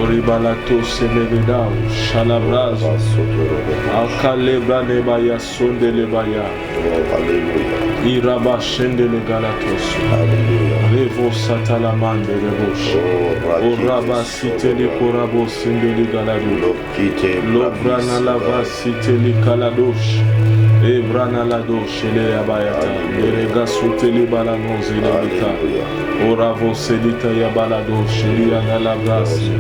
Oribalato Semeridao, Shalabrazo, Akalebra Nebaya Sonde Lebaya, Iraba Shendele Galatos, Revo Satalamande Revosh, Oraba Siteli Korabo Sindeli Galadu, Lobrana Lava Siteli Kaladosh, Ebrana Ladosh, Ele Abayata, Erega Suteli Balanozi Lebita, Oravo Selita Yabaladosh, Eliana Labrasi.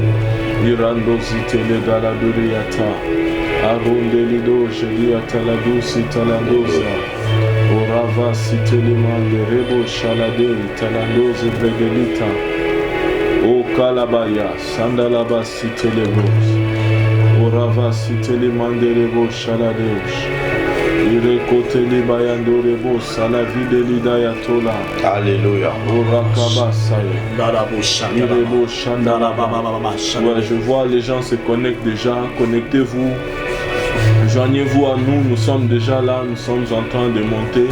Irando zitele galaduriata, arunde lido jeliata la dusi talandoza, orava sitele mande rebo shalade talandoze bregelita, o kalabaya sandalaba sitele bros, orava sitele mande rebo shaladeus. Irekoteli bayando rebo sala vide lidaya tola. Alléluia. Ouais, je vois les gens se connectent déjà. Connectez-vous. Joignez-vous à nous. Nous sommes déjà là. Nous sommes en train de monter.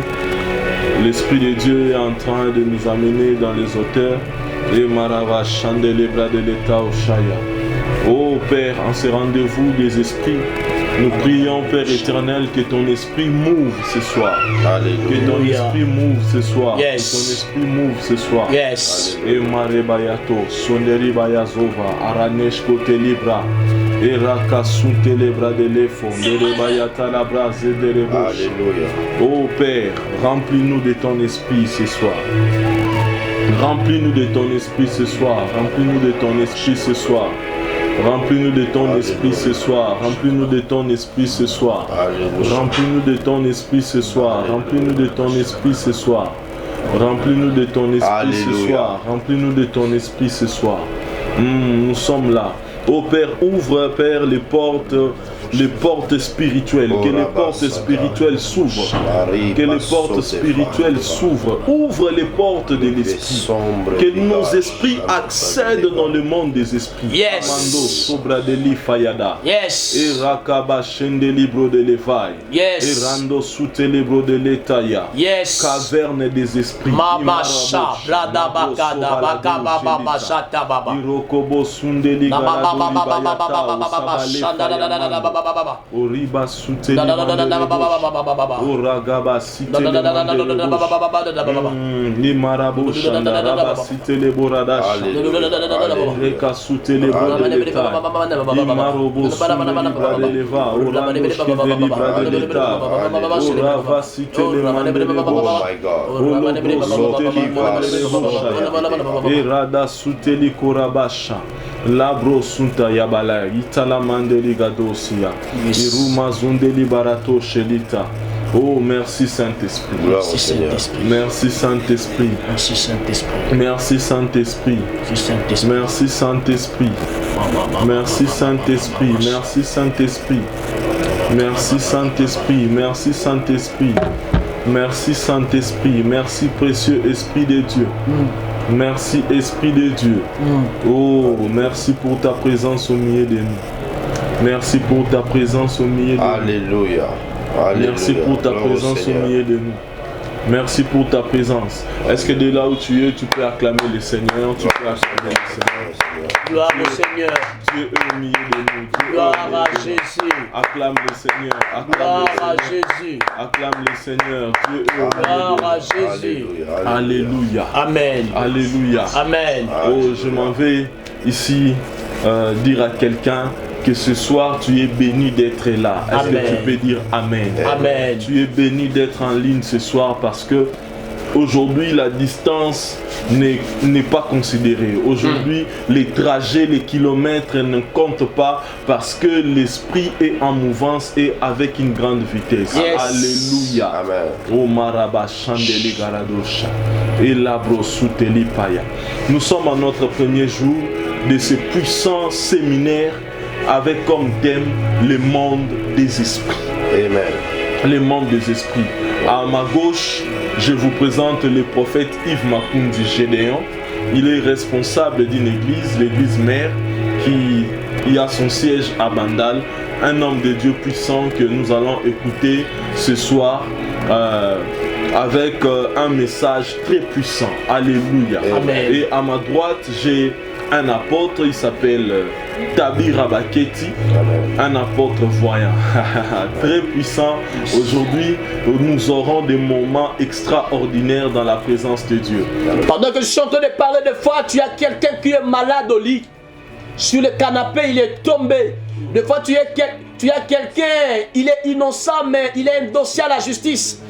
L'Esprit de Dieu est en train de nous amener dans les hauteurs. Et Marava chandele bras de l'État au Shaya. Oh Père, en ce rendez-vous des esprits, nous prions, Père éternel, que ton esprit m'ouvre ce soir. Alléluia. Que ton esprit m'ouvre ce soir. Yes. Que ton esprit m'ouvre ce soir. Yes. Et Marebayato, Sonderi Bayazova, Aranesh Kote Libra, Eraka Sunte Lebra de l'Efon, Derebayata Labra Zederebosh. Alléluia. Oh Père, remplis-nous de ton esprit ce soir. Remplis-nous de ton esprit ce soir. Remplis-nous de ton esprit ce soir. Remplis-nous de ton esprit ce soir. Remplis-nous de ton esprit ce soir. Remplis-nous de ton esprit ce soir. Remplis-nous de ton esprit ce soir. Remplis-nous de ton esprit ce soir. Remplis-nous de ton esprit ce soir. Nous sommes là. Oh Père, ouvre, Père, les portes spirituelles. Que les portes spirituelles s'ouvrent. Que les portes spirituelles s'ouvrent. Ouvre les portes de l'esprit. Que nos esprits accèdent dans le monde des esprits. Yes. Amando sobra de l'ifayada. Yes. Et rakaba shende libro de l'Evaï. Yes. Et rando soute libro de l'Etaya. Yes. Caverne des esprits. Mama sha blada bakada bakaba baba shata baba. Irokobo sundeli galado libayata. Oriba soute Oragaba site ni marabo shanda raba site le boradash. Reka soute le boradash. Ni marobo sundeli bradeleva. Orano shkeveli bradeleta. Orava site le mandelebo. Olobro soute li mandelebo. Erada soute li korabasha. Labro sunta yabala itala mandeli gadosia. Iruma zundeli barato shelita. Oh merci Saint-Esprit. Merci Saint-Esprit. Merci Saint-Esprit. Merci Saint-Esprit. Merci Saint-Esprit. Merci Saint-Esprit. Merci Saint-Esprit. Merci Saint-Esprit. Merci Saint-Esprit. Merci Saint-Esprit. Merci Saint-Esprit. Merci précieux Esprit de Dieu. Merci Esprit de Dieu. Oh, merci pour ta présence au milieu de nous. Merci pour ta présence au milieu de nous. Alléluia. Merci pour ta présence au milieu de nous. Merci pour ta présence. Est-ce que de là où tu es, tu peux acclamer le Seigneur? Tu peux acclamer le Seigneur. Gloire au Seigneur. Dieu est au milieu de nous. Gloire à Jésus. Acclame le Seigneur. Gloire à Jésus. Acclame le Seigneur. Dieu est au Gloire milieu à de nous. Jésus. Alléluia. Amen. Alléluia. Amen. Oh, je m'en vais ici dire à quelqu'un que ce soir tu es béni d'être là. Est-ce que tu peux dire Amen? Amen. Tu es béni d'être en ligne ce soir parce que aujourd'hui la distance n'est pas considérée. Aujourd'hui les trajets, les kilomètres ne comptent pas parce que l'esprit est en mouvance et avec une grande vitesse. Yes. Alléluia. Amen. Oh maraba chandeli garadosha et labro souteli paya. Nous sommes à notre premier jour de ce puissant séminaire avec comme thème le monde des esprits. Amen. Le monde des esprits. À ma gauche, je vous présente le prophète Yves Makundi Gédéon. Il est responsable d'une église, l'église mère, qui a son siège à Bandal. un homme de Dieu puissant que nous allons écouter ce soir avec un message très puissant. Alléluia. Amen. Et à ma droite, j'ai un apôtre, il s'appelle Tabi Rabaketi, un apôtre voyant, très puissant. Aujourd'hui, nous aurons des moments extraordinaires dans la présence de Dieu. Pendant que je suis en train de parler, des fois, tu as quelqu'un qui est malade au lit. Sur le canapé, il est tombé. Des fois, tu as quelqu'un, il est innocent, mais il est un dossier à la justice.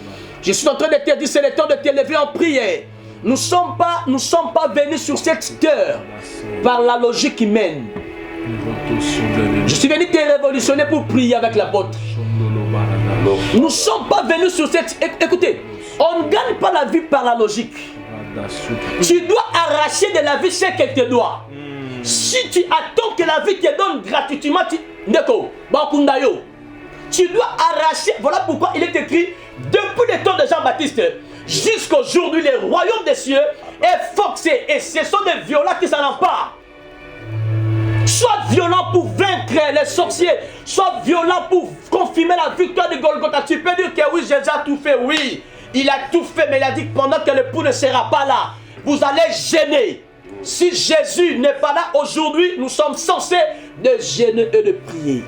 Je suis en train de te dire, c'est le temps de te lever en prière. Nous ne sommes pas venus sur cette terre par la logique humaine. Je suis venu te révolutionner pour prier avec l'apôtre. Nous ne sommes pas venus sur cette... Écoutez, on ne gagne pas la vie par la logique. Tu dois arracher de la vie ce qu'elle te doit. Si tu attends que la vie te donne gratuitement, tu dois arracher. Voilà pourquoi il est écrit, depuis le temps de Jean-Baptiste jusqu'à aujourd'hui, le royaume des cieux est forcé. Et ce sont des violents qui s'en emparent. Soit violent pour vaincre les sorciers, soit violent pour confirmer la victoire de Golgotha. Tu peux dire que oui, Jésus a tout fait, oui. Il a tout fait, mais il a dit que pendant que le pouls ne sera pas là, vous allez gêner. Si Jésus n'est pas là aujourd'hui, nous sommes censés de gêner et de prier.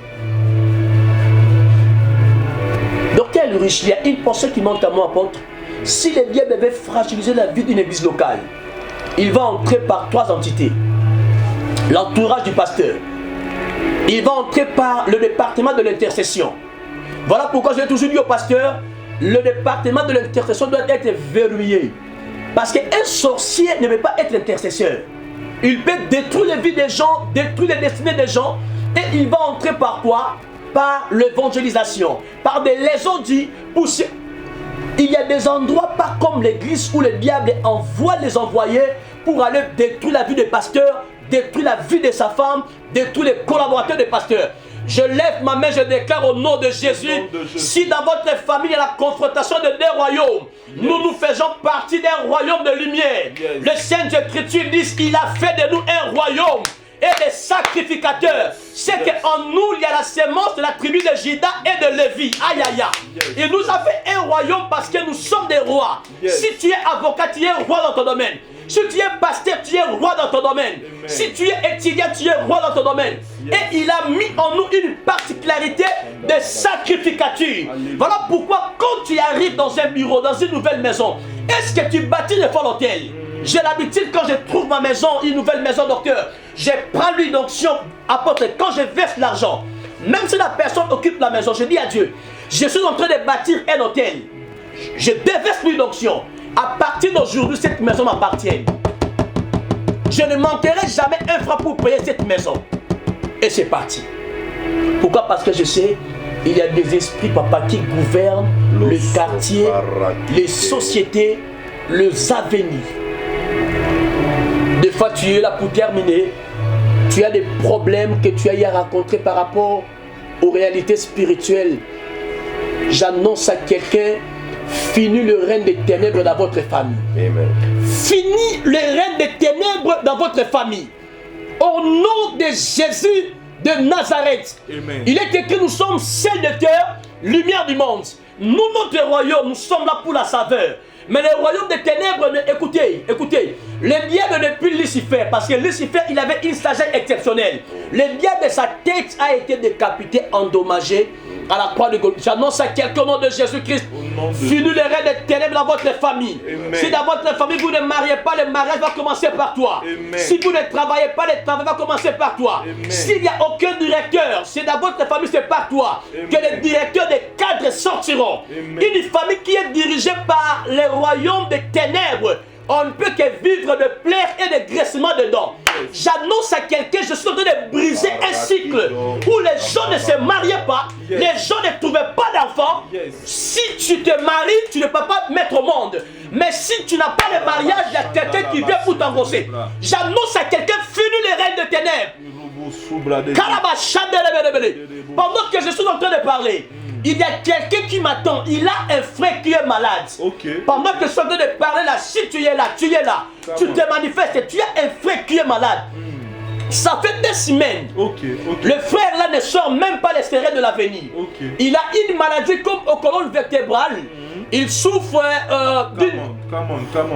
Docteur Ulrich, il y a une pensée qui manque à moi, apôtre. Si le diable avait fragilisé la vie d'une église locale, il va entrer par 3 entités. L'entourage du pasteur. Il va entrer par le département de l'intercession. Voilà pourquoi j'ai toujours dit au pasteur, le département de l'intercession doit être verrouillé. Parce qu'un sorcier ne peut pas être intercesseur. Il peut détruire les vies des gens, détruire les destinées des gens. Et il va entrer par quoi? Par l'évangélisation. Par des lésions dites. Il y a des endroits pas comme l'église où le diable envoie les envoyés pour aller détruire la vie des pasteurs, détruire la vie de sa femme, détruire les collaborateurs des pasteurs. Je lève ma main, je déclare au nom de Jésus, si dans votre famille il y a la confrontation de 2 royaumes, nous faisons partie d'un royaume de lumière. Les Saintes Écritures disent qu'il a fait de nous un royaume et des sacrificateurs. C'est qu'en nous il y a la sémence de la tribu de Juda et de Lévi. Aïe aïe aïe. Il nous a fait un royaume parce que nous sommes des rois. Si tu es avocat, tu es roi dans ton domaine. Si tu es pasteur, tu es roi dans ton domaine. Amen. Si tu es étudiant, tu es roi dans ton domaine. Et il a mis en nous une particularité de sacrificature. Voilà pourquoi quand tu arrives dans un bureau, dans une nouvelle maison, est-ce que tu bâtis le fond d'hôtel? J'ai l'habitude, quand je trouve ma maison, une nouvelle maison, docteur, je prends lui d'onction, apporte, quand je verse l'argent, même si la personne occupe la maison, je dis à Dieu, je suis en train de bâtir un hôtel. Je déverse lui d'onction. À partir d'aujourd'hui, cette maison m'appartient. Je ne manquerai jamais un franc pour payer cette maison. Et c'est parti. Pourquoi? Parce que je sais, il y a des esprits, papa, qui gouvernent le quartier, les sociétés, les avenirs. Des fois, tu es là pour terminer. Tu as des problèmes que tu as eu à rencontrer par rapport aux réalités spirituelles. J'annonce à quelqu'un, fini le règne des ténèbres dans votre famille. Amen. Fini le règne des ténèbres dans votre famille. Au nom de Jésus de Nazareth. Amen. Il est écrit, nous sommes sel de terre, lumière du monde. Nous, notre royaume, nous sommes là pour la saveur. Mais le royaume des ténèbres, écoutez, le diable depuis Lucifer, parce que Lucifer, il avait une sagesse exceptionnelle. Le diable de sa tête a été décapité, endommagé à la croix de Golgotha. J'annonce à quelqu'un au nom de Jésus-Christ, fini le règne des ténèbres dans votre famille. Amen. Si dans votre famille vous ne mariez pas, le mariage va commencer par toi. Amen. Si vous ne travaillez pas, le travail va commencer par toi. S'il n'y a aucun directeur, si dans votre famille c'est par toi, Amen, que les directeurs des cadres sortiront. Amen. Une famille qui est dirigée par les royaumes des ténèbres, on ne peut que vivre de plaire et de graissement dedans. J'annonce à quelqu'un, je suis en train de briser un cycle où les gens ne se mariaient pas, les gens ne trouvaient pas d'enfants. Si tu te maries, tu ne peux pas mettre au monde. Mais si tu n'as pas de mariage, il y a quelqu'un qui vient pour t'embaucher. J'annonce à quelqu'un, fini les règnes de ténèbres. Pendant que je suis en train de parler, il y a quelqu'un qui m'attend. Il a un frère qui est malade. Pendant que je suis en train de parler là, si tu es là, tu te manifestes. Tu as un frère qui est malade. Ça fait des semaines. Le frère là ne sort même pas l'extérieur de l'avenir. Il a une maladie comme aux colonnes vertébrales. Il souffre d'une...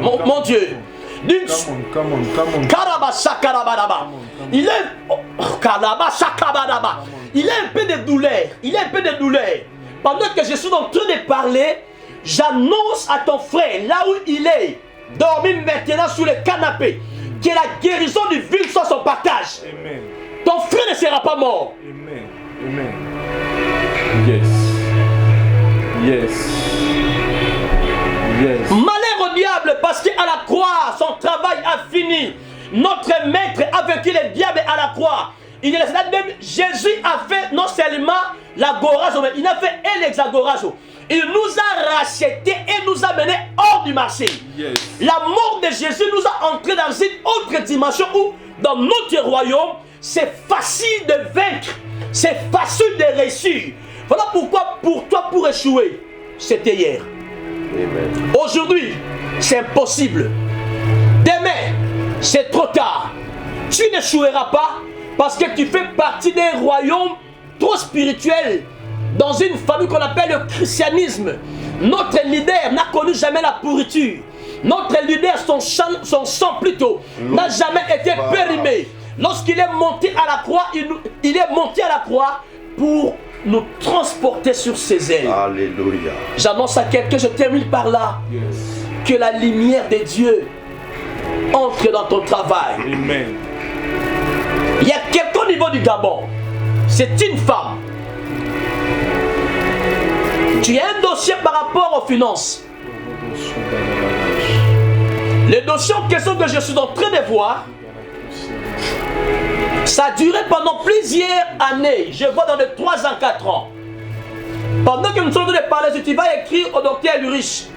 Mon Dieu. D'une... Il est un peu de douleur. Pendant que je suis en train de parler, j'annonce à ton frère, là où il est, dormi maintenant sur le canapé, que la guérison du virus soit son partage. Amen. Ton frère ne sera pas mort. Amen. Amen. Yes. Malheur au diable, parce qu'à la croix, son travail a fini. Notre maître a vaincu le diable à la croix. Il est même Jésus a fait non seulement l'agorazo, mais il a fait l'exagorazo. Il nous a rachetés et nous a menés hors du marché. Yes. La mort de Jésus nous a entrés dans une autre dimension où, dans notre royaume, c'est facile de vaincre, c'est facile de réussir. Voilà pourquoi pour toi, pour échouer, c'était hier. Amen. Aujourd'hui, c'est impossible. Demain, c'est trop tard. Tu n'échoueras pas parce que tu fais partie d'un royaume trop spirituel, dans une famille qu'on appelle le christianisme. Notre leader n'a connu jamais la pourriture. Notre leader, son sang plutôt, n'a jamais été périmé. Lorsqu'il est monté à la croix, il est monté à la croix pour nous transporter sur ses ailes. Alléluia. J'annonce à quelqu'un, je termine par là, que la lumière de Dieu entre dans ton travail. Amen. Il y a quelqu'un au niveau du Gabon, c'est une femme. Tu as un dossier par rapport aux finances. Le dossier en question que je suis en train de voir, ça a duré pendant plusieurs années. Je vois dans les 3 ans, 4 ans. Pendant que nous sommes en train de parler, tu vas écrire au docteur Lurich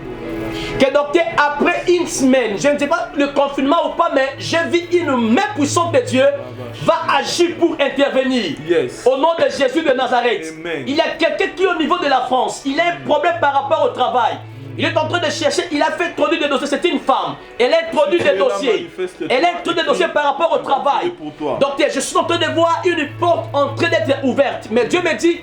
que le docteur, après une semaine, je ne sais pas le confinement ou pas, mais j'ai vu une main puissante de Dieu va agir pour intervenir. Au nom de Jésus de Nazareth. Amen. Il y a quelqu'un qui est au niveau de la France, il a un problème par rapport au travail. Il est en train de chercher, il a fait introduire des dossiers, c'est une femme. Elle a introduit des dossiers. Elle a introduit des dossiers par rapport au travail. Docteur, je suis en train de voir une porte en train d'être ouverte. Mais Dieu me dit,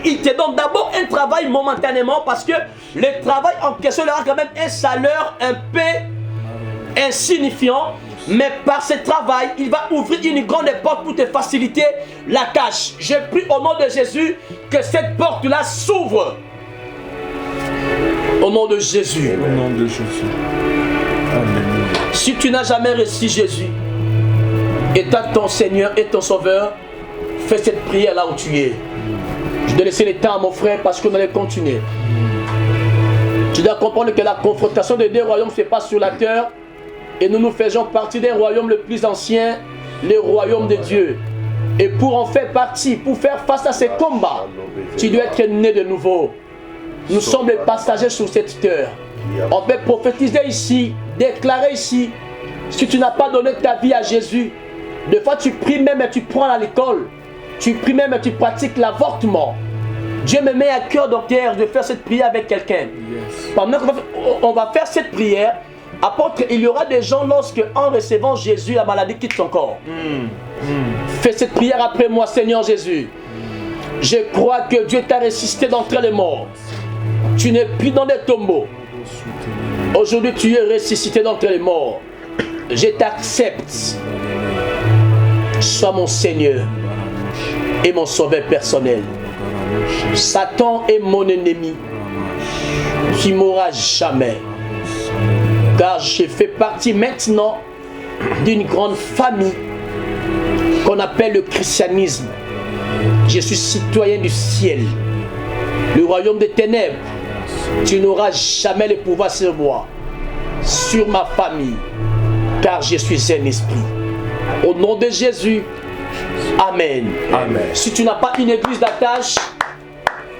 il te donne d'abord un travail momentanément parce que le travail en question aura quand même un salaire un peu insignifiant. Mais par ce travail, il va ouvrir une grande porte pour te faciliter la tâche. Je prie au nom de Jésus que cette porte-là s'ouvre. Au nom de Jésus. Au nom de Jésus. Alléluia. Si tu n'as jamais reçu Jésus, étant ton Seigneur et ton Sauveur, fais cette prière là où tu es. Je dois laisser le temps à mon frère parce qu'on allait continuer. Tu dois comprendre que la confrontation des deux royaumes se passe sur la terre et nous faisons partie d'un royaume le plus ancien, le royaume de Dieu. Et pour en faire partie, pour faire face à ces combats, tu dois être né de nouveau. Nous sommes les passagers sur cette terre. On peut prophétiser ici, déclarer ici. Si tu n'as pas donné ta vie à Jésus, des fois tu pries même et tu prends à l'école. Tu pries même et tu pratiques l'avortement. Dieu me met à cœur, docteur, de faire cette prière avec quelqu'un. Pendant qu'on va faire cette prière, apôtre, il y aura des gens lorsque, en recevant Jésus, la maladie quitte son corps. Fais cette prière après moi, Seigneur Jésus. Je crois que Dieu t'a ressuscité d'entre les morts. Tu n'es plus dans les tombeaux. Aujourd'hui, tu es ressuscité d'entre les morts. Je t'accepte. Sois mon Seigneur et mon sauveur personnel. Satan est mon ennemi qui mourra jamais. Car je fais partie maintenant d'une grande famille qu'on appelle le christianisme. Je suis citoyen du ciel. Le royaume des ténèbres, tu n'auras jamais le pouvoir sur moi, sur ma famille, car je suis un esprit. Au nom de Jésus, Amen. Amen. Si tu n'as pas une église d'attache,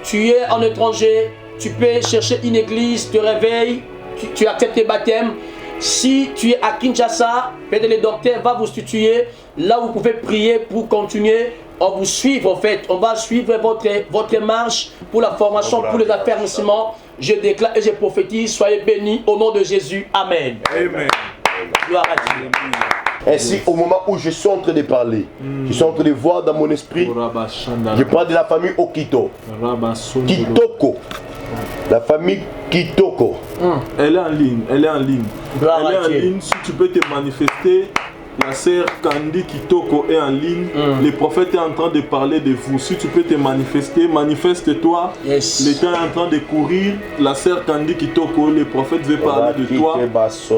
tu es en étranger, tu peux chercher une église, te réveilles, tu acceptes tes baptêmes. Si tu es à Kinshasa, peut-être le docteur va vous situer là où vous pouvez prier pour continuer. On vous suit en fait, on va suivre votre marche pour la formation, pour les affermissements. Je déclare et je prophétise, soyez bénis au nom de Jésus. Amen. Amen. Gloire à Dieu. Ainsi, au moment où je suis en train de parler, je suis en train de voir dans mon esprit, je parle de la famille Okito. Kitoko. La famille Kitoko. Elle est en ligne, elle est en ligne. Elle est en ligne, si tu peux te manifester. La sœur Candy Kitoko est en ligne. Le prophète est en train de parler de vous. Si tu peux te manifester, manifeste-toi. Yes. Le temps est en train de courir. La sœur Candy Kitoko, le prophète veut parler de toi.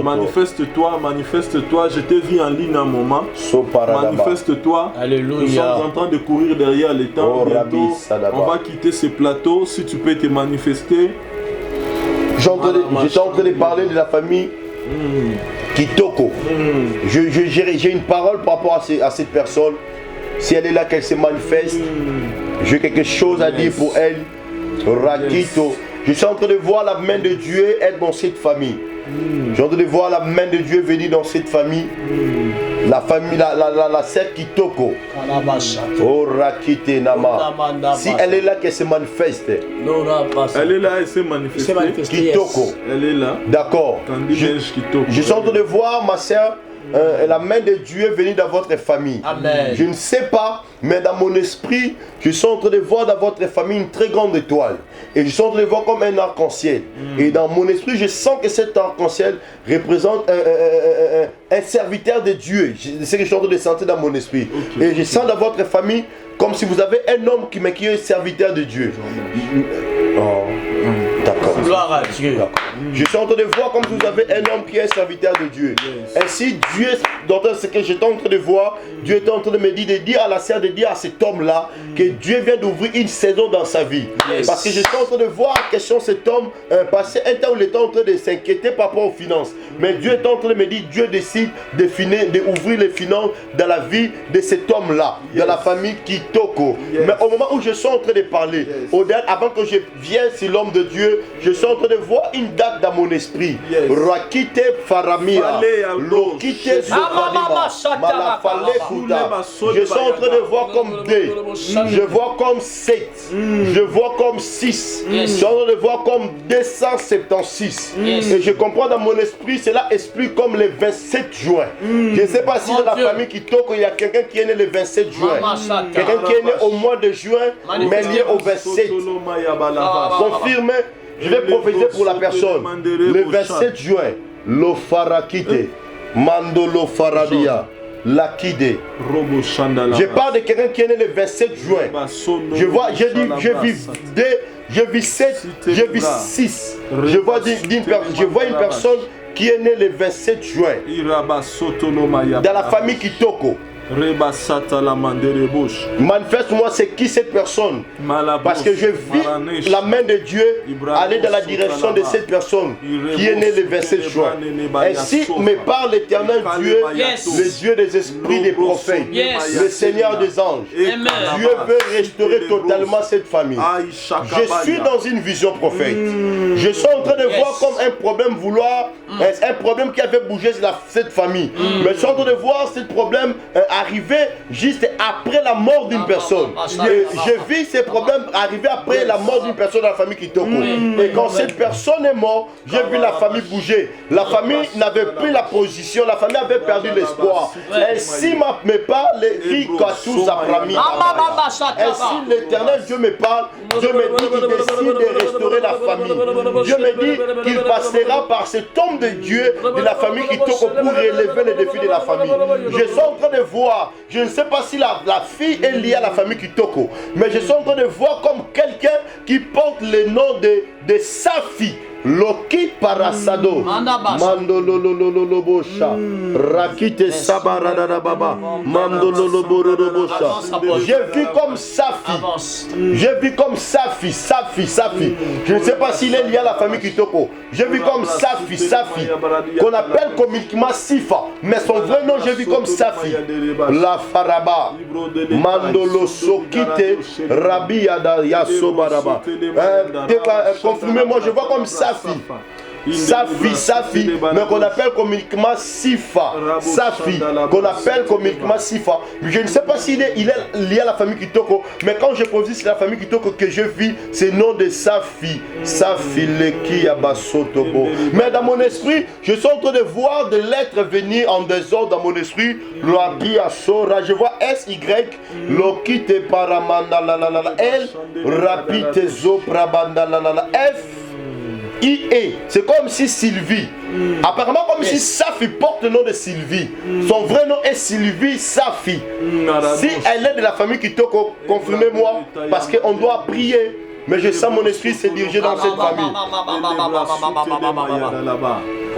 Manifeste-toi, manifeste-toi. Je t'ai vu en ligne un moment. Manifeste-toi. Alléluia. Nous sommes en train de courir derrière le temps. Bientôt, on va quitter ce plateau. Si tu peux te manifester. J'étais en train de parler de la famille Kitoko. J'ai une parole par rapport à cette personne. Si elle est là, qu'elle se manifeste, j'ai quelque chose à dire pour elle. Rakito. Je suis en train de voir la main de Dieu être dans cette famille. Je suis en train de voir la main de Dieu venir dans cette famille. La famille, la sœur Kitoko. Oh Rakite Nama. Si elle est là, qu'elle se manifeste. Elle est là, elle s'est manifestée. Kitoko. Elle est là. D'accord. Je suis en train de voir ma sœur. La main de Dieu est venue dans votre famille. Amen. Je ne sais pas, mais dans mon esprit, je suis en train de voir dans votre famille une très grande étoile. Et je suis en train de voir comme un arc-en-ciel. Et dans mon esprit, je sens que cet arc-en-ciel représente un serviteur de Dieu. C'est ce que je suis en train de sentir dans mon esprit. Okay, et je sens dans votre famille comme si vous avez un homme qui est serviteur de Dieu. D'accord. Gloire à Dieu. Je suis en train de voir comme vous avez un homme qui est un serviteur de Dieu. Ainsi, Dieu, dans ce que j'étais en train de voir, Dieu était en train de me dire, de dire à la sœur, de dire à cet homme-là, que Dieu vient d'ouvrir une saison dans sa vie. Parce que j'étais en train de voir en question cet homme, passer un temps où il était en train de s'inquiéter par rapport aux finances. Mais Dieu est en train de me dire, Dieu décide d'ouvrir les finances dans la vie de cet homme-là, dans la famille Kitoko. Mais au moment où je suis en train de parler, avant que je vienne sur l'homme de Dieu, je suis en train de voir une date dans mon esprit. Rakite Faramia, Lokite Sofadima, Malafale Futa. Je suis en train de voir comme 2, je vois comme 7, je vois comme 6, je suis en train de voir comme 276. Et je comprends dans mon esprit, cela explique comme le 27 juin. Je ne sais pas si dans la famille Kitoko, il y a quelqu'un qui est né le 27 juin. Quelqu'un qui est né au mois de juin, mais lié au 27. Confirmez. Je vais prophétiser pour la personne. Le 27 juin, Lofarakite, Mandolo Faradia, Lakide. Je parle de quelqu'un qui est né le 27 juin. Je vois, je vis 7, je vis 6. Je vois une personne qui est née le 27 juin. Dans la famille Kitoko. Manifeste-moi c'est qui cette personne, parce que je vis la main de Dieu aller dans la direction de cette personne qui est née le 27 juin. Ainsi me parle l'Éternel Dieu, le Dieu des esprits des prophètes, le Seigneur des anges. Dieu veut restaurer totalement cette famille. Je suis dans une vision prophète. Je suis en train de voir comme un problème un problème qui avait bougé cette famille. Mais je suis en train de voir ce problème arrivé juste après la mort d'une personne. Et je vis ces problèmes arriver après la mort d'une personne dans la famille Kitoko. Et quand cette personne est morte, j'ai vu la famille bouger. La famille n'avait plus la position, la famille avait perdu l'espoir. Ainsi me parle ainsi l'Éternel Dieu me parle. Dieu me dit qu'il décide de restaurer la famille. Dieu me dit qu'il passera par cet homme de Dieu de la famille Kitoko pour relever les défis de la famille. Je suis en train de voir, je ne sais pas si la fille est liée à la famille Kitoko, mais je suis en train de voir comme quelqu'un qui porte le nom de Safi. Loki Parasado, Mandolololobosha, Rakite Sabaradababa, Mandololobosha. J'ai vu comme Safi. J'ai vu comme Safi. Je ne sais pas s'il est lié à la famille Kitoko. J'ai vu comme Safi, qu'on appelle communiquement Sifa, mais son vrai nom j'ai vu comme Safi. La Faraba, Mandolo Sokite, Rabi Yada Yasobaraba. Confirmez-moi, je vois comme Safi. sa fille, mais qu'on appelle communiquement Sifa. Sa fille, qu'on appelle communiquement Sifa. Je ne sais pas s'il est lié à la famille Kitoko, mais quand je pose c'est la famille Kitoko que je vis, c'est le nom de sa fille. Sa fille, Leki Yabasotobo. Mais dans mon esprit, je suis en train de voir de lettres venir en désordre dans mon esprit. Loaki Asora, je vois SY, Lokite Paramanda, L, Rapite Zopra Banda, F. I-E, c'est comme si Sylvie, apparemment comme si Safi porte le nom de Sylvie. Son vrai nom est Sylvie Safi. Si elle est de la famille Kitoko, confirmez-moi, parce qu'on doit prier. Mais je sens mon esprit se diriger dans cette famille.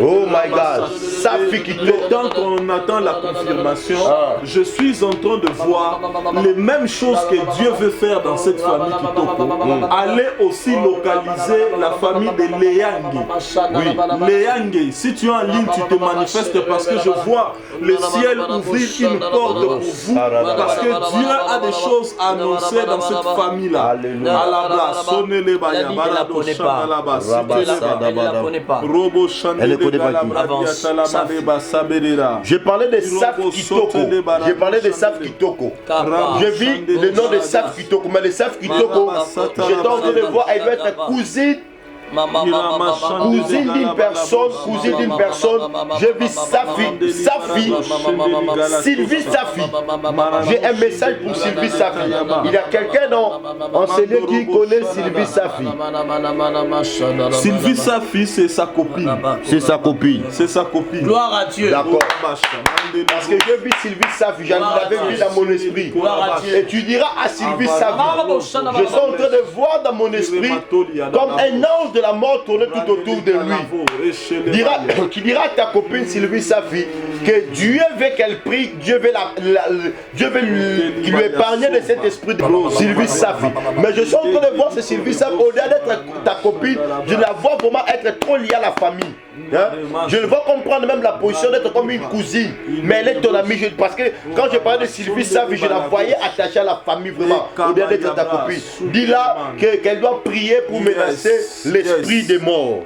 Oh my God, Safi Kitoko. Tant qu'on attend la confirmation, je suis en train de voir les mêmes choses que Dieu veut faire dans cette famille Kitoko. Allez aussi localiser la famille de Léangue. Oui, Léangue, si tu es en ligne, tu te manifestes parce que je vois le ciel ouvrir une porte pour vous. Parce que Dieu a des choses à annoncer dans cette famille-là. Alléluia. Sonnez les baya, balado, chandalaba, Robo chandé. Je parlais de Saf Kitoko. Je parlais de Saf Kitoko. Je vis le nom de Saf Kitoko. Mais le Saf Kitoko, j'étais en train de voir, elle doit être cousine d'une personne, je vis Safi, Sylvie Safi. J'ai un message pour Sylvie Safi. Il y a quelqu'un en Seigneur qui connaît Sylvie Safi. Sylvie Safi, c'est sa copine. C'est sa copine. C'est sa copine. Gloire à Dieu. D'accord. Parce que je vis Sylvie Safi, j'en avais vu dans mon esprit. Et tu diras à Sylvie Safi, je suis en train de voir dans mon esprit comme un ange de la mort tourner tout autour de lui. Qui dira à ta copine Sylvie Safi que Dieu veut qu'elle prie, Dieu veut qu'il lui épargne de cet esprit de Sylvie Safi. Mais je suis en train de voir ce Sylvie Safi, au-delà d'être ta copine, je la vois vraiment être trop liée à la famille. Je le vois comprendre même la position d'être comme une cousine, mais elle est ton amie. Parce que quand je parlais de Sylvie Safi, je la voyais attachée à la famille vraiment, au-delà d'être ta copine. Dis-là qu'elle doit prier pour menacer l'esprit des morts.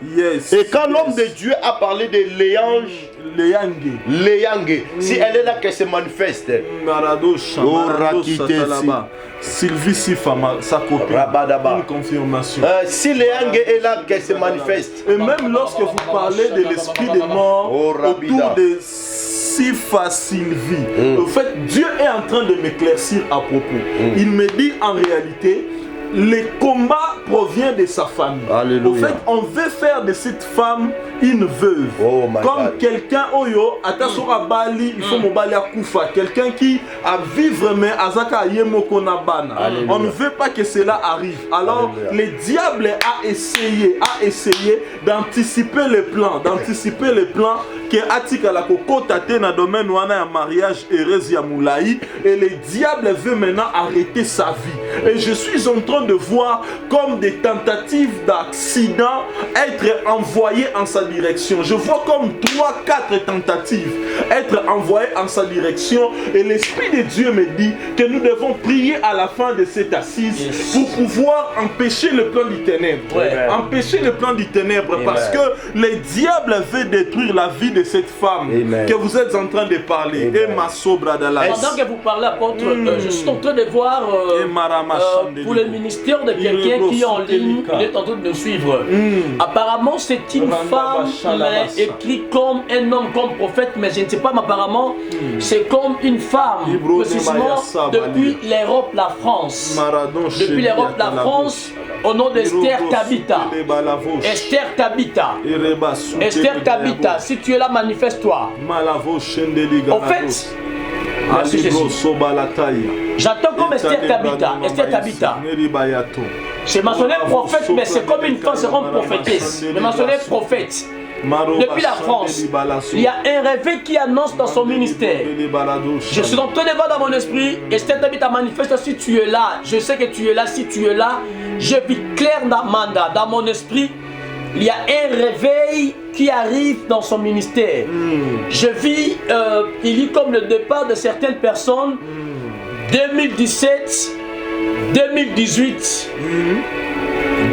Et quand l'homme de Dieu a parlé de Léangue, si elle est là qu'elle se manifeste. Sylvie Sifama, sa copine, une confirmation. Si Léangue est là qu'elle se manifeste. Et même lorsque vous parlez de l'esprit des morts autour de Sifa Sylvie, en fait Dieu est en train de m'éclaircir à propos. Il me dit en réalité, le combat provient de sa famille. Alléluia. En fait, on veut faire de cette femme une veuve. Comme quelqu'un, atasora bali, il faut mobali à Koufa. Quelqu'un qui a vivre mais azaka yemoko na bana. On ne veut pas que cela arrive. Alors, le diable a essayé d'anticiper les plans, que atika la koko tate na domaine wana ya mariage heureuse ya moulaï, et le diable veut maintenant arrêter sa vie. Et je suis en train de voir comme des tentatives d'accident être envoyées en sa direction. Je vois comme 3-4 tentatives être envoyées en sa direction, et l'Esprit de Dieu me dit que nous devons prier à la fin de cette assise pour pouvoir empêcher le plan du ténèbre. Empêcher le plan du ténèbre, parce que le diable veut détruire la vie de cette femme que vous êtes en train de parler. Et ma sobra de la. Pendant que vous parlez, apôtre, je suis en train de voir pour le ministère de quelqu'un qui est en ligne, il est en train de suivre. Apparemment, c'est une femme, mais écrit comme un homme, comme prophète, mais je ne sais pas, mais apparemment, c'est comme une femme, précisément depuis l'Europe, la France. Depuis l'Europe, la France, au nom d'Esther Tabitha. Esther Tabitha. Esther Tabitha, si tu es là, manifeste-toi. En fait, j'attends comme Esther Tabitha. Esther Tabitha. C'est mentionné prophète, mais c'est comme une femme, c'est comme prophétesse. Mais mentionné prophète. Depuis la France, il y a un réveil qui annonce dans son ministère. Je suis en train de voir dans mon esprit, Esther Tabitha manifeste. Si tu es là, je sais que tu es là. Si tu es là, je vis clair dans mon esprit. Il y a un réveil qui arrive dans son ministère. Je vis, il y a comme le départ de certaines personnes. 2017, 2018,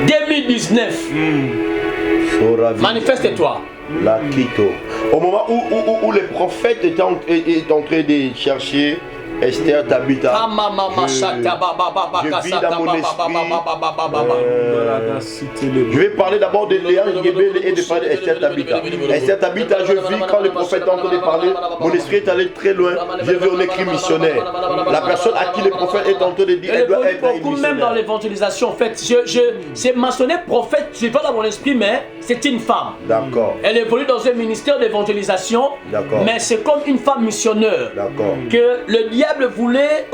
2019. Manifeste-toi. La Quito. Au moment où les prophètes étaient en train de chercher Esther Tabitha, je vis dans mon esprit. Je vais parler d'abord de Léa Ngébé et de parler d'Esther Tabitha. Esther Tabitha, je vis quand les prophètes sont en train de parler, mon esprit est allé très loin. Je vis en écrit missionnaire. La personne à qui le prophète est en train de dire, elle doit être une missionnaire. Même dans l'évangélisation, en fait, c'est mentionné prophète, je vois dans mon esprit, mais c'est une femme. D'accord. Elle évolue dans un ministère d'évangélisation, mais c'est comme une femme missionnaire. D'accord. Que le diable voulait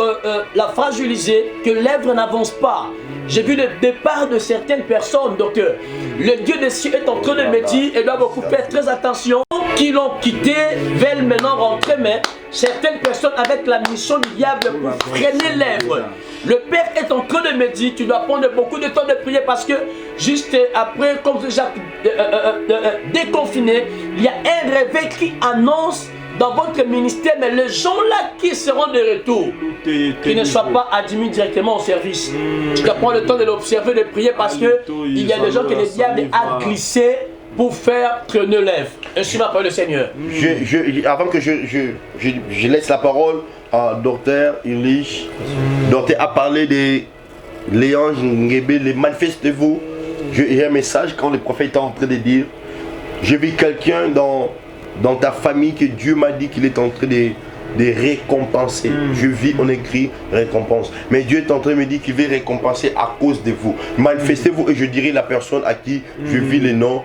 la fragiliser, que l'œuvre n'avance pas. J'ai vu le départ de certaines personnes, donc le Dieu des cieux est en train de me dire, elle doit beaucoup faire très attention, qui l'ont quitté, veulent maintenant rentrer, mais certaines personnes avec la mission du diable pour freiner l'œuvre. Le Père est en train de me dire, tu dois prendre beaucoup de temps de prier parce que juste après, comme déjà déconfiné, il y a un réveil qui annonce dans votre ministère, mais les gens là qui seront de retour, qui ne soient pas admis directement au service. Tu dois prendre le temps de l'observer, de prier parce que il y a des gens que le diable a glissé pour faire traîner l'œuvre. Ainsi m'a parlé le Seigneur. Avant que je laisse la parole à Docteur Illich, Docteur a parlé de Léon Ngébé, les manifestez-vous. J'ai un message quand le prophète est en train de dire, j'ai vu quelqu'un dans ta famille que Dieu m'a dit qu'il est en train de récompenser. Je vis, on écrit récompense. Mais Dieu est en train de me dire qu'il veut récompenser à cause de vous. Manifestez-vous et je dirai la personne à qui je vis les noms.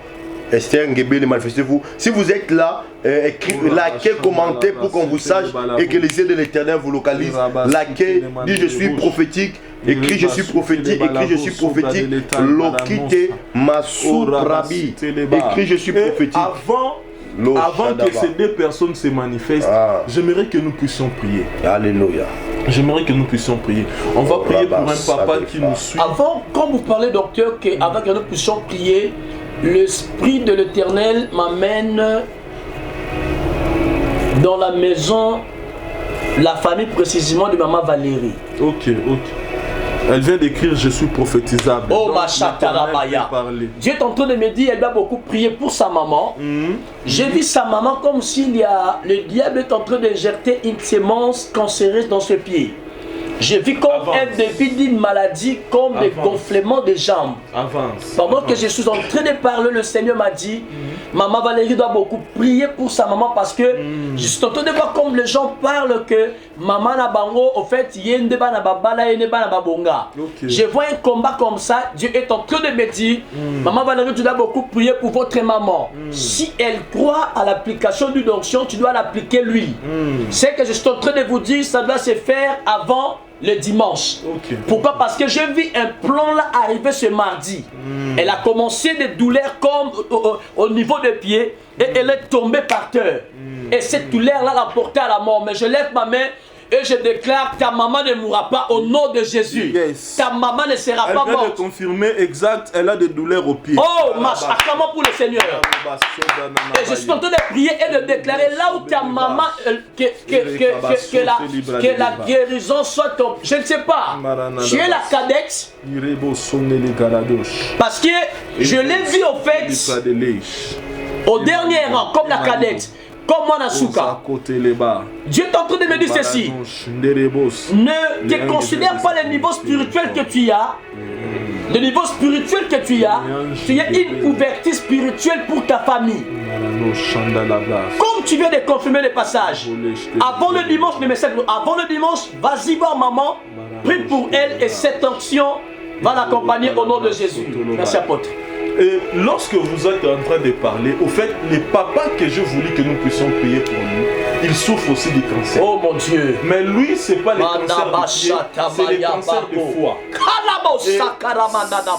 Esther Ngébé, manifestez-vous. Si vous êtes là, likez, commentez pour qu'on vous sache et que les yeux de l'Éternel vous localisent. Likez, dit je suis prophétique. Écrit je suis prophétique, écrit je suis prophétique. Lokite Masurabi. Écrit je suis prophétique. Avant que ces deux personnes se manifestent, j'aimerais que nous puissions prier. Alléluia. J'aimerais que nous puissions prier. On va prier pour un papa qui nous suit. Avant, quand vous parlez, docteur, avant que nous puissions prier, l'Esprit de l'Éternel m'amène dans la maison, la famille précisément de maman Valérie. Ok. Elle vient d'écrire je suis prophétisable. Oh ma chatarabaya. Dieu est en train de me dire elle doit beaucoup prier pour sa maman. J'ai vu sa maman comme s'il y a le diable est en train d'injecter une sémence cancéreuse dans ses pieds. J'ai vu comme un début d'une maladie, comme des gonflements des jambes. Pendant que je suis en train de parler, le Seigneur m'a dit, maman Valérie doit beaucoup prier pour sa maman parce que je suis en train de voir comme les gens parlent que maman Nabango, au fait, yendeba na babala yendeba na babonga. Je vois un combat comme ça, Dieu est en train de me dire, maman Valérie, tu dois beaucoup prier pour votre maman. Si elle croit à l'application d'une onction, tu dois l'appliquer lui. C'est que je suis en train de vous dire, ça doit se faire avant le dimanche. Pourquoi? Parce que j'ai vu un plan là arriver ce mardi. Elle a commencé des douleurs comme au niveau des pieds et elle est tombée par terre. Et cette douleur là l'a portée à la mort. Mais je lève ma main et je déclare ta maman ne mourra pas au nom de Jésus. Ta maman ne sera pas morte. Elle vient de confirmer exact, elle a des douleurs aux pieds. Oh, marche, acclamons pour le Seigneur. Et je suis en train de prier et de déclarer là où ta maman, que la guérison soit tombée. Je ne sais pas. Tu es la cadette. Parce que je l'ai vu au fait au dernier rang, comme la cadette. Comme moi Nasuka. Dieu est en train de me dire ceci. Ne te considère pas le niveau spirituel que tu as. Le niveau spirituel que tu as une couverture spirituelle pour ta famille. Comme tu viens de confirmer le passage. Avant le dimanche, vas-y voir maman. Prie pour elle et cette onction va l'accompagner au nom de Jésus. Merci apôtre. Et lorsque vous êtes en train de parler, au fait, les papas que je voulais que nous puissions prier pour lui, il souffre aussi du cancer. Oh mon Dieu. Mais lui, c'est pas le cancer de pied, c'est le cancer de foie.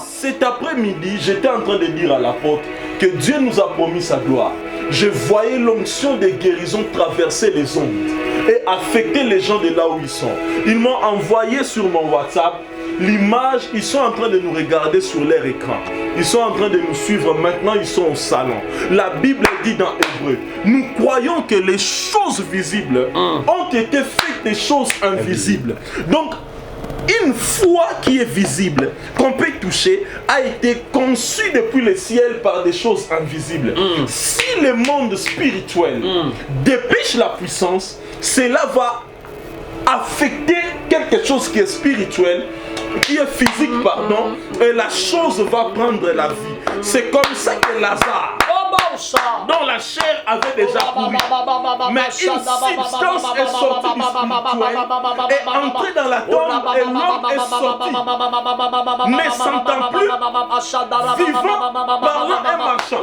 Cet après-midi, j'étais en train de dire à l'apôtre que Dieu nous a promis sa gloire. Je voyais l'onction de guérison traverser les ondes et affecter les gens de là où ils sont. Ils m'ont envoyé sur mon WhatsApp l'image, ils sont en train de nous regarder sur leur écran. Ils sont en train de nous suivre. Maintenant, ils sont au salon. La Bible dit dans Hébreu, nous croyons que les choses visibles ont été faites des choses invisibles. Donc, une foi qui est visible, qu'on peut toucher, a été conçue depuis le ciel par des choses invisibles. Si le monde spirituel dépêche la puissance, cela va affecter quelque chose qui est spirituel, qui est physique, pardon, et la chose va prendre la vie. C'est comme ça que Lazare, dont la chair avait déjà pourri, mais une substance est sortie du spirituel, est entrée dans la tombe et l'homme est sorti, ne s'entend plus, vivant, parlant et marchant.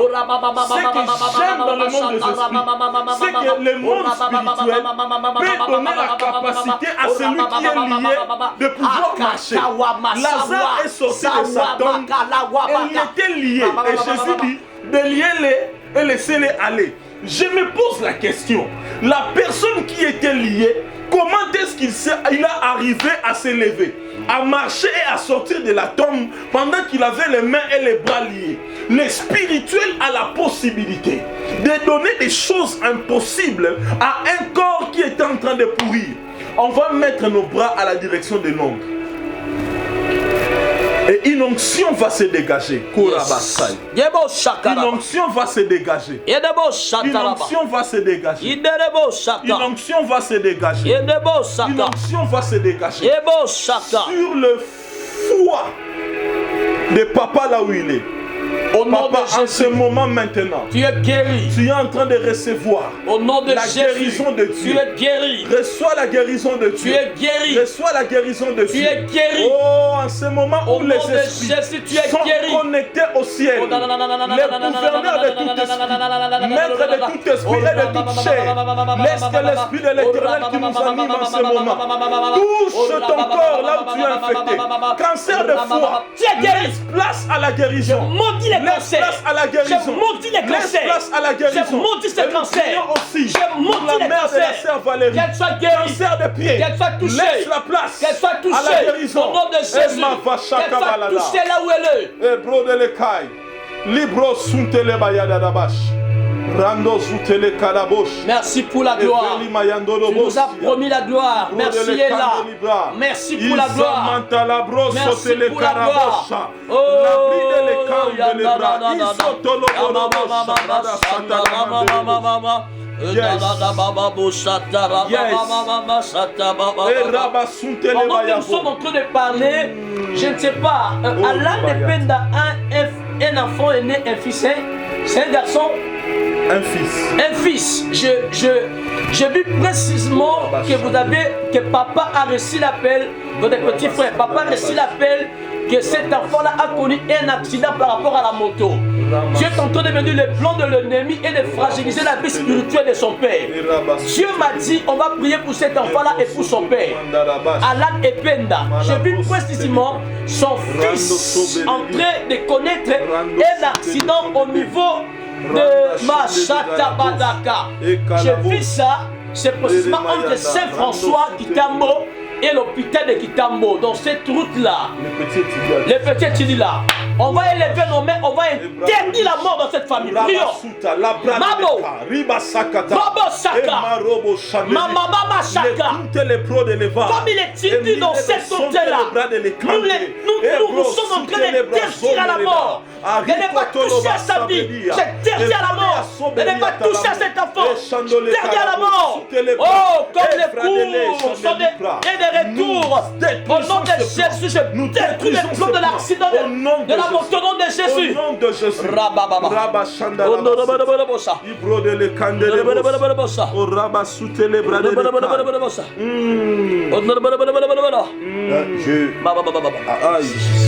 Ce que j'aime dans le monde des esprits, c'est que le monde spirituel peut donner la capacité à celui qui est lié de pouvoir marcher. Lazare est sorti de sa tombe et il était lié. Et Jésus dit de lier-les et laisser-les aller. Je me pose la question, la personne qui était liée, comment est-ce qu'il a arrivé à se lever, à marcher et à sortir de la tombe pendant qu'il avait les mains et les bras liés? Le spirituel a la possibilité de donner des choses impossibles à un corps qui est en train de pourrir. On va mettre nos bras à la direction de l'ombre. Et une onction va se dégager. Une onction va se dégager. Une onction va se dégager. Une onction va se dégager. Une onction va se dégager. Sur le foie de papa là où il est. Au nom Papa, de Jésus, en ce moment maintenant, tu es guéri. tu es en train de recevoir Au nom de la Jésus, guérison de Dieu. tu es guéri. Reçois la guérison de Dieu. Tu es guéri. Reçois la guérison de Dieu. Tu es guéri. Oh, en ce moment Au où nom les de esprits Jésus, tu es sont guéri. connectés au ciel, le gouverneur de tout esprit, maître de tout esprit et de toute chair, laisse que l'esprit de l'éternel qui nous anime en ce moment touche ton corps là où tu es infecté. Cancer de foie, Tu es guéri. laisse place à la guérison. Maudis les Laisse cancers. place à la guérison. Je maudis les Laisse cancers. place à la guérison. Je maudis ces Et nous cancers. prions aussi Je pour maudis la les mère de la cancers. sœur Valérie. Qu'elle soit guérie. Cancer de pied. Qu'elle soit touchée. Laisse la place Qu'elle soit à la touchée. guérison. Au nom de Jésus. Qu'elle soit touchée là où elle est. Ebro de l'Ekai. Libro suntele bayada dabash. Rando zutele kadabosh. Merci pour la gloire. Tu nous as promis la gloire. Merci est là. Merci pour la gloire. Merci pour la gloire. Oh, pendant que nous sommes en train de parler, je ne sais pas, Alain Dependa, un enfant est né, un fils, c'est un garçon. Un fils. Un fils. J'ai vu précisément que papa a reçu l'appel, votre petit frère, papa a reçu l'appel que cet enfant-là a connu un accident par rapport à la moto. Dieu est en train de venir le plan de l'ennemi et de fragiliser la vie spirituelle de son père. Dieu m'a dit, on va prier pour cet enfant-là et pour son père. Alan Ependa, j'ai vu précisément son fils en train de connaître un accident au niveau de Machata Badaka. J'ai vu ça, c'est précisément entre Saint-François, Kitambo et l'hôpital de Kitambo, dans cette route-là. Le petit Tili là. On va élever nos mains, on va interdire la mort dans cette famille. Prions. Mamo, Bobo Saka, Mama Saka. Comme il est dit dans cette côté-là, nous sommes en train de tertir à la mort. De ne pas toucher à sa vie. J'ai terti à la mort. De ne pas toucher à cet enfant. Je terti à la mort. Oh, comme les coups sont des retours. Au nom de Jésus, je détruis les plombs de l'accident de la moto. Au nom de Jésus. Au nom de Jésus.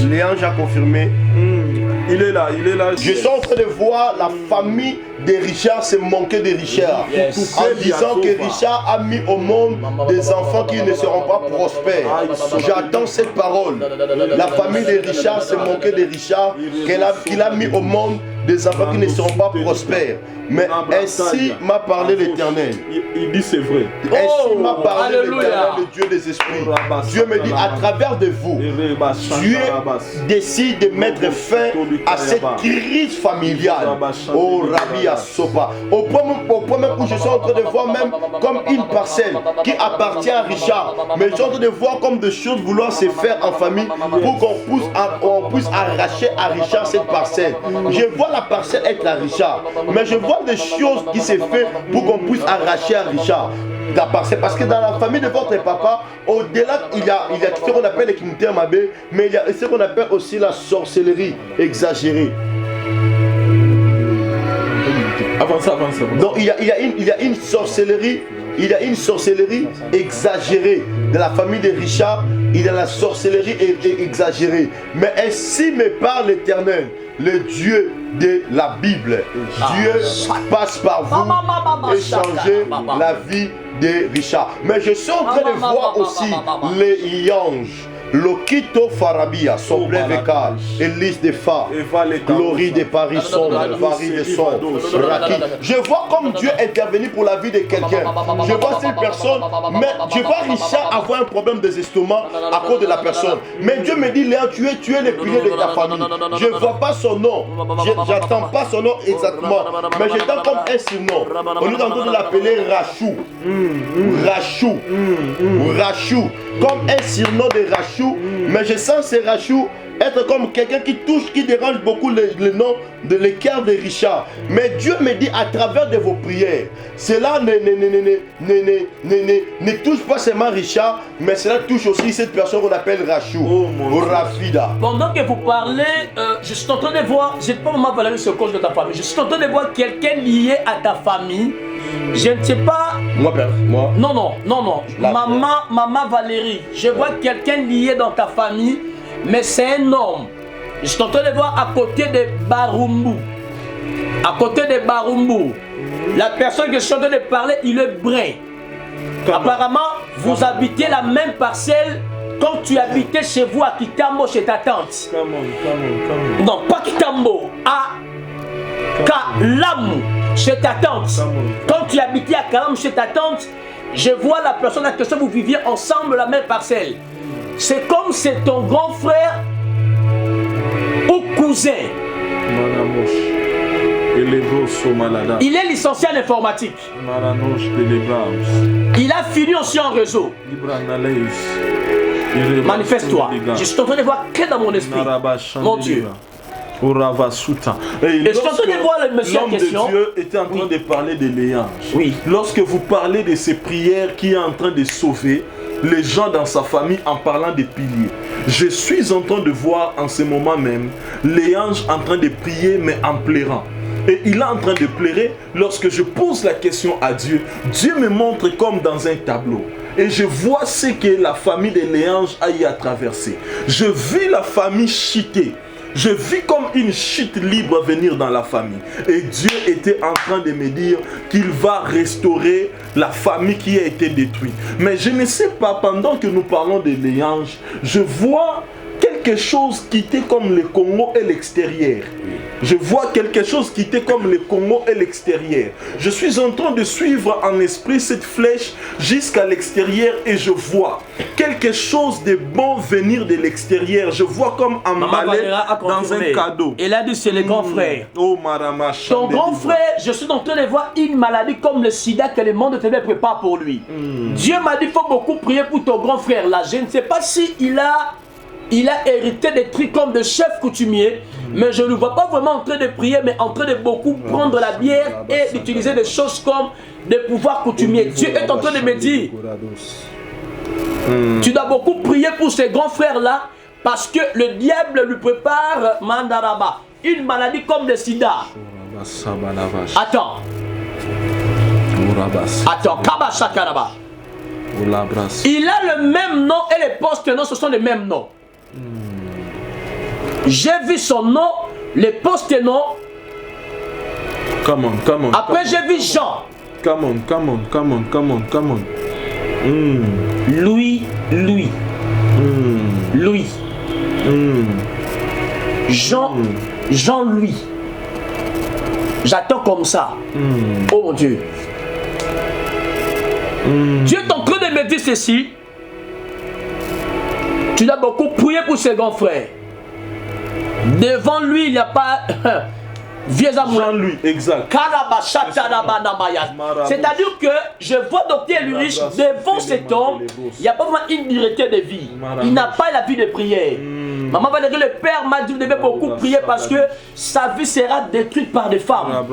Léange a confirmé. Il est là, il est là. Je suis en train de voir la famille de Richard se manquer de Richard. En disant que Richard a mis au monde des enfants qui ne seront pas prospères. J'attends cette parole. La famille de Richard se manquer de Richard, qu'il a mis au monde des enfants qui ne seront pas prospères. Mais ainsi m'a parlé l'Éternel. Il dit c'est vrai. Ainsi m'a parlé Alléluia. l'Éternel, le Dieu des esprits. Dieu me dit, à travers de vous, Dieu décide de mettre fin à cette crise familiale. Oh Rabbi Asopa. Au point même où je suis en train de voir même comme une parcelle qui appartient à Richard. Mais je suis en train de voir comme des choses vouloir se faire en famille pour qu'on puisse arracher à Richard cette parcelle. Je vois la parcelle être à Richard. Mais je vois des choses qui se font pour qu'on puisse arracher à Richard la parcelle. Parce que dans la famille de votre papa, au-delà, il y a ce qu'on appelle les Kimter Mabé, mais il y a ce qu'on appelle aussi la sorcellerie exagérée. Avance. Donc il y a une sorcellerie. Il y a une sorcellerie exagérée. De la famille de Richard, il y a la sorcellerie exagérée. Mais ainsi me parle l'Éternel, le Dieu de la Bible. Dieu passe par vous et changer la vie de Richard. Mais je suis en train de voir aussi les anges. Lokito Farabia, Sombre Veka, Élise de Fa, Glorie de Paris sombre, Paris de sombre, Raki. Je vois comme Dieu intervenir pour la vie de quelqu'un. Je vois cette personne, mais je vois Richard avoir un problème des estomacs à cause de la personne. Mais Dieu me dit, Léa, tu es le pilier de ta famille. Je ne vois pas son nom, j'attends pas son nom exactement, mais j'attends comme un surnom. On est en train de l'appeler Rachou. Rachou. Comme un surnom de Rachou, mais je sens ces Rachou être comme quelqu'un qui touche, qui dérange beaucoup le nom de l'écart de Richard. Mais Dieu me dit à travers de vos prières, cela ne touche pas seulement Richard, mais cela touche aussi cette personne qu'on appelle Rachou, Rafida. Pendant que vous parlez, je suis en train de voir, je n'ai pas vraiment valoré ce cause de ta famille, je suis en train de voir quelqu'un lié à ta famille. Je ne sais pas. Moi, père, moi. Non. Maman Valérie. Je vois quelqu'un lié dans ta famille, mais c'est un homme. Je suis en train de voir à côté de Barumbu. À côté de Barumbu. La personne que je suis en train de parler, il est brun. Apparemment, vous habitez la même parcelle quand tu habitais chez vous à Kitambo, chez ta tante. Non, pas Kitambo. À Kalamu. Chez ta tante. Quand tu habitais à Kalam chez ta tante, je vois la personne avec laquelle vous viviez ensemble la même parcelle. C'est comme c'est ton grand frère ou cousin. Il est licencié en informatique. Il a fini aussi en réseau. Manifeste-toi. Je suis en train de voir que dans mon esprit. Mon Dieu. Et l'homme de Dieu était en train de parler de l'éange. Oui. Lorsque vous parlez de ces prières qui est en train de sauver les gens dans sa famille en parlant des piliers, je suis en train de voir en ce moment même l'éange en train de prier mais en pleurant. Et il est en train de pleurer lorsque je pose la question à Dieu. Dieu me montre comme dans un tableau. Et je vois ce que la famille de l'éange a eu à traverser. Je vis la famille chitée. Je vis comme une chute libre venir dans la famille. Et Dieu était en train de me dire qu'il va restaurer la famille qui a été détruite. Mais je ne sais pas, pendant que nous parlons de l'éange, je vois quelque chose qui était comme le Congo et l'extérieur. Je vois quelque chose qui était comme le Congo et l'extérieur. Je suis en train de suivre en esprit cette flèche jusqu'à l'extérieur et je vois quelque chose de bon venir de l'extérieur. Je vois comme emballé dans un cadeau. Et là, c'est le grand frère. Oh, Marama, ton grand frère, je suis en train de voir une maladie comme le sida que le monde te prépare pour lui. Dieu m'a dit qu'il faut beaucoup prier pour ton grand frère là. Je ne sais pas si il a hérité des trucs comme de chef coutumier, mais je ne le vois pas vraiment en train de prier, mais en train de beaucoup prendre la bière et d'utiliser des choses comme des pouvoirs coutumiers. Dieu est en train de me dire, tu dois beaucoup prier pour ces grands frères-là, parce que le diable lui prépare Mandaraba, une maladie comme le sida. Attends, Kabashakaraba. Il a le même nom et les post-noms, ce sont les mêmes noms. J'ai vu son nom, les post-noms. Come on. Après, j'ai vu Jean. Come on. Louis. Jean-Louis. J'attends comme ça. Oh mon Dieu. Dieu est en train de me dire ceci. Tu dois beaucoup prier pour ses grands frères. Devant lui, il n'y a pas vieux amour. Jean-Louis, exact. C'est-à-dire que je vois Dr. Ulrich devant cet homme, il n'y a pas vraiment une directeur de vie. Il n'a pas la vie de prière. Maman va dire que le père m'a dit que vous devez beaucoup prier parce que sa vie sera détruite par des femmes.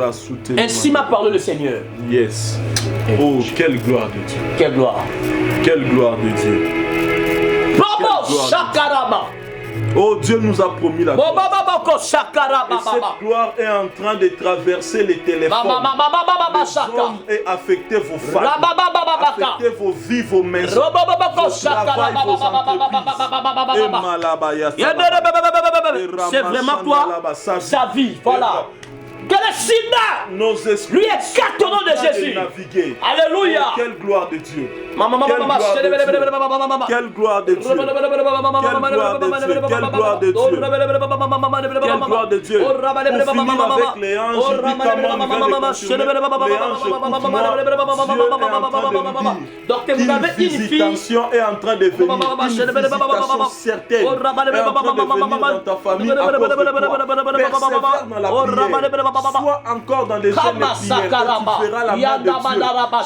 Ainsi m'a parlé le Seigneur. Yes. Oh, quelle gloire de Dieu. Quelle gloire. Quelle gloire de Dieu. Oh, Dieu nous a promis la gloire. Et cette gloire est en train de traverser les téléphones. Les hommes et affecter vos femmes, affecter vos vies, vos maisons, vos travail, vos entreprises. C'est vraiment toi, sa vie, voilà. Que le sida Nos esprits lui écarte au nom de Jésus. Naviguer. Alléluia. Oh, quelle gloire de Dieu. Quelle gloire de Dieu. Quelle gloire de Dieu. Quelle gloire de Dieu. Quelle gloire de Dieu. Pour finir avec les anges, il dit donc vous avez une visitation est en train de venir. Une visitation certaine est en train de venir dans ta famille à cause de toi. Persévère dans la prière. Sois encore dans des jeunes prières. Tu feras la main de Dieu.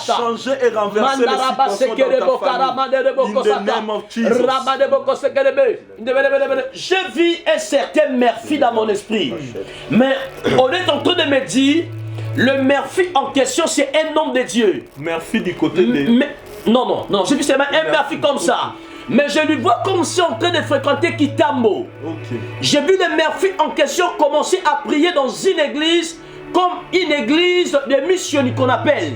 Changer et renverser les situations dans ta famille. In the name of Jesus. Je vis un certain Murphy dans mon esprit. Mais on est en train de me dire, le Murphy en question, c'est un homme de Dieu. Murphy du côté des... Non, je vis seulement un Murphy comme ça. Mais je lui vois comme si en train de fréquenter Kitambo. J'ai vu le Murphy en question commencer à prier dans une église, comme une église de missionnaires qu'on appelle.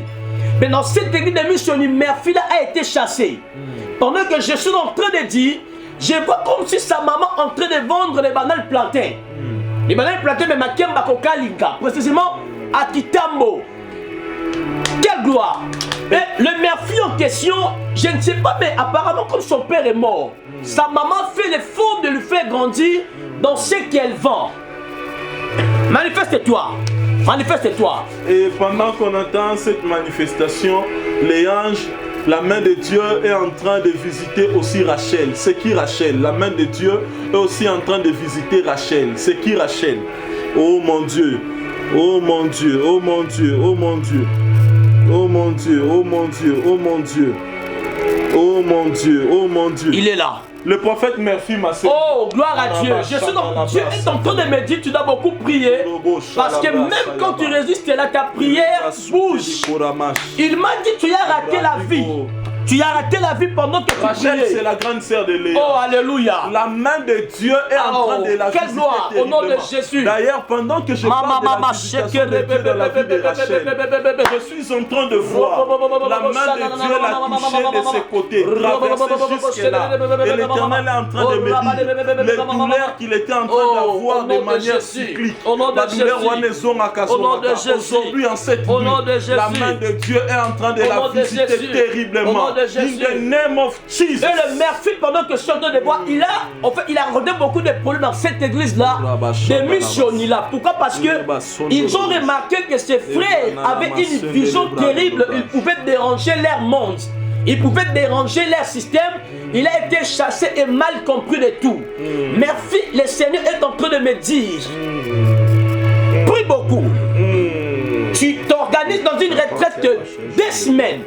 Mais dans cette église de missionnaires, Murphy là a été chassé. Pendant que je suis en train de dire, je vois comme si sa maman en train de vendre les bananes plantains. Les bananes plantains, mais Makemba Kokalinka, précisément à Kitambo. Quelle gloire! Et le Murphy en question, je ne sais pas, mais apparemment comme son père est mort, sa maman fait l'effort de lui faire grandir dans ce qu'elle vend. Manifeste-toi. Manifeste-toi. Et pendant qu'on entend cette manifestation, les anges, la main de Dieu est en train de visiter aussi Rachel. C'est qui Rachel? La main de Dieu est aussi en train de visiter Rachel. C'est qui Rachel? Oh mon Dieu. Oh mon Dieu. Oh mon Dieu. Oh mon Dieu. Oh mon Dieu, oh mon Dieu, oh mon Dieu. Oh mon Dieu, oh mon Dieu. Il est là. Le prophète Murphy m'a servi. Oh, gloire à Dieu. Je suis dans Dieu est en train de me dire, tu dois beaucoup prier. Parce que même quand tu résistes là, ta prière bouge. Il m'a dit, tu as raté la vie. Tu as raté la vie pendant que tu Rachel, priais. c'est la grande sœur de Léa. Oh, alléluia. La main de Dieu est en train de la visiter. Quelle gloire au nom de Jésus. D'ailleurs, pendant que je parle de la visitation de Dieu dans la vie de Rachel, je suis en train de voir la main de Dieu la toucher de ses côtés, traverser jusque là. Et l'Éternel est en train de me dire les douleurs qu'il était en train d'avoir de manière cyclique. La douleur aujourd'hui en cette nuit, la main de Dieu est en train de la visiter terriblement. In the name of Jesus. Et le Murphy, pendant que je suis en train de voir, il a rencontré beaucoup de problèmes dans cette église-là, des missionnaires là. Pourquoi? Parce que ils ont remarqué que ses frères avaient une vision terrible. Ils pouvaient déranger leur monde. Ils pouvaient déranger leur système. Il a été chassé et mal compris de tout. Murphy, le Seigneur est en train de me dire, prie beaucoup. Tu t'organises dans une retraite de 2 semaines.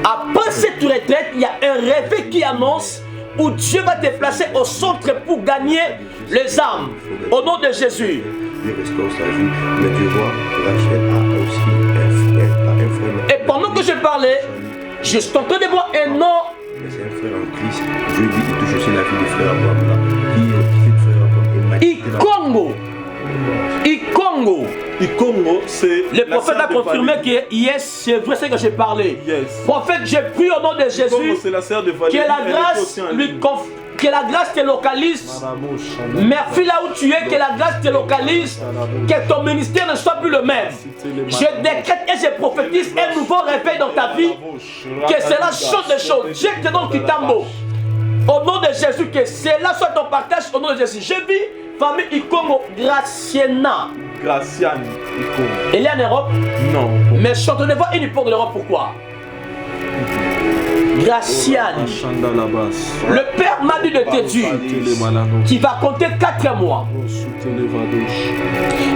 Après cette retraite, il y a un réveil qui annonce où Dieu va te placer au centre pour gagner les âmes. Au nom de Jésus. Et pendant que je parlais, je suis en train de voir un nom. C'est un frère en Christ. Dieu dit, il touche aussi la vie du frère Abraham là. Ikongo. Ikongo. Ikongo, c'est le prophète a confirmé que yes, c'est vrai ce que j'ai parlé. Yes. Prophète, j'ai pris au nom de Jésus. Ikongo, c'est la sœur de Valérie. Que la grâce que la grâce te localise. Murphy, là où tu es, que la grâce te localise. Que ton ministère ne soit plus le même. Je décrète et je prophétise un nouveau réveil dans ta vie. Que cela change de choses. Dieu te donne Kitambo. Au nom de Jésus, que cela soit ton partage au nom de Jésus. Je vis famille Ikongo Graciena. Graciane. Elle est en Europe? Non. Mais chantonnez-moi une porte de l'Europe, pourquoi? Graciane. Le Père m'a dit de te dire qu'il va compter 4 mois.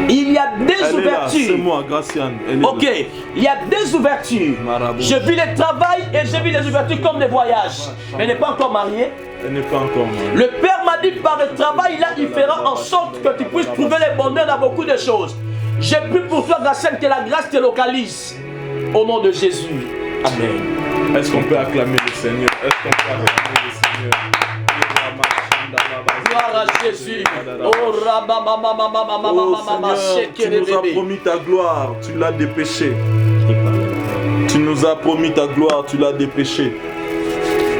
Il y a des ouvertures. C'est moi, Graciane. Ok, il y a des ouvertures. Je vis le travail et je vis les ouvertures comme des voyages. Mais elle n'est pas encore mariée. Elle n'est pas encore mariée. Le Père m'a dit par le travail là, il fera en sorte que tu puisses trouver le bonheur dans beaucoup de choses. J'ai pris pour toi, Graciane, que la grâce te localise. Au nom de Jésus. Amen. Est-ce qu'on peut acclamer le Seigneur? Est-ce qu'on peut acclamer le Seigneur? Gloire à Jésus. Oh Seigneur, tu nous as promis ta gloire, tu l'as dépêché. Tu nous as promis ta gloire, tu l'as dépêché.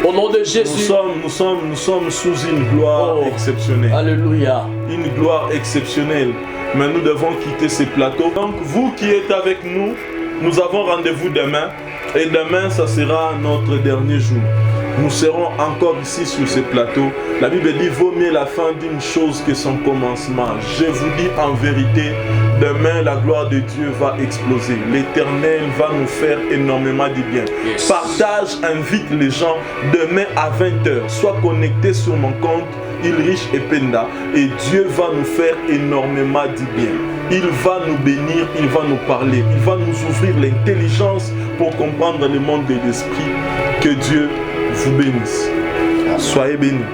Au nom de Jésus. Nous sommes sous une gloire exceptionnelle. Alléluia. Une gloire exceptionnelle. Mais nous devons quitter ces plateaux. Donc vous qui êtes avec nous, nous avons rendez-vous demain. Et demain, ça sera notre dernier jour. Nous serons encore ici sur ces plateaux. La Bible dit, vaut mieux la fin d'une chose que son commencement. Je vous dis en vérité, demain, la gloire de Dieu va exploser. L'Éternel va nous faire énormément du bien. Yes. Partage, invite les gens demain à 20h. Sois connecté sur mon compte Ulrich Ependa et Dieu va nous faire énormément du bien. Il va nous bénir, il va nous parler, il va nous ouvrir l'intelligence pour comprendre le monde de l'esprit. Que Dieu vous bénisse. Soyez bénis.